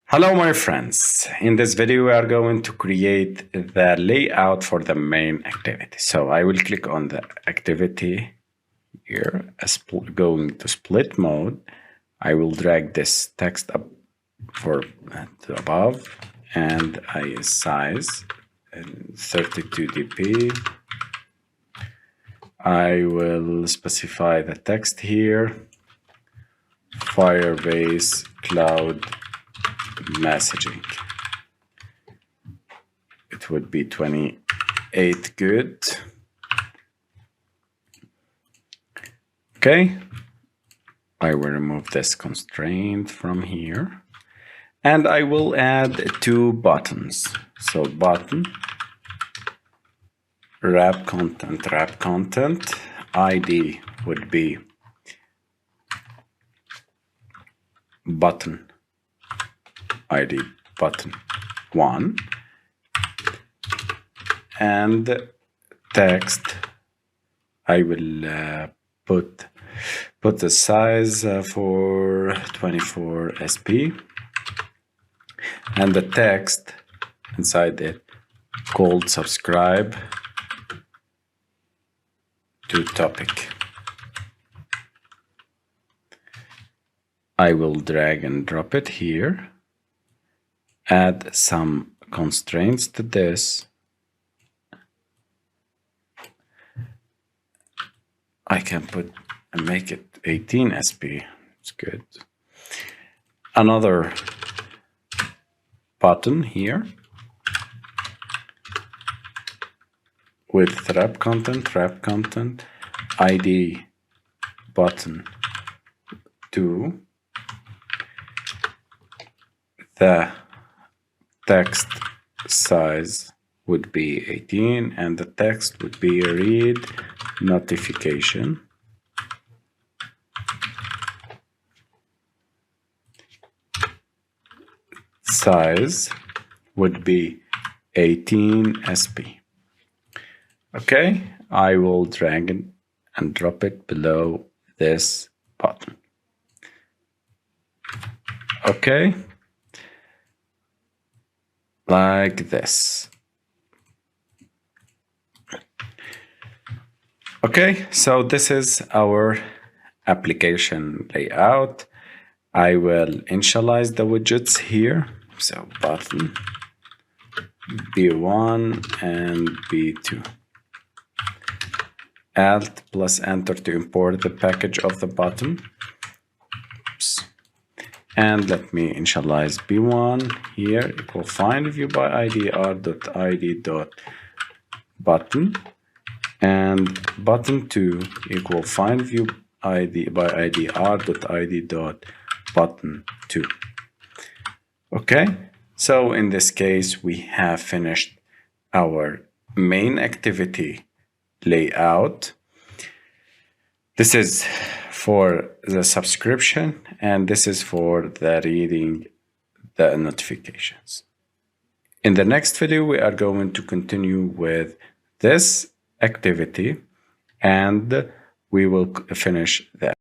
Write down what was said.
Hello, my friends. In this video, we are going to create the layout for the main activity. So I will click on the activity here, going to split mode. I will drag this text up to above, and I size 32 dp. I will specify the text here, Firebase Cloud messaging. It would be 28 good. Okay, I will remove this constraint from here, and I will add two buttons. So button, wrap content, ID would be button ID button 1, and text I will put the size for 24 sp, and the text inside it called subscribe to topic. I will drag and drop it here, add some constraints to this. I can make it 18 sp. It's good. Another button here with wrap content, ID button 2. The text size would be 18, and the text would be read notification. Size would be 18 sp. Okay, I will drag it and drop it below this button. Okay, like this. Okay, so this is our application layout. I will initialize the widgets here. So button B1 and B2. Alt plus enter to import the package of the button. Oops. And let me initialize B1 here equal find view by ID r.id.button, and button 2 equal find view ID by ID r.id.button 2. Okay, so in this case we have finished our main activity layout. This is for the subscription, and this is for the reading the notifications. In the next video, we are going to continue with this activity, and we will finish that.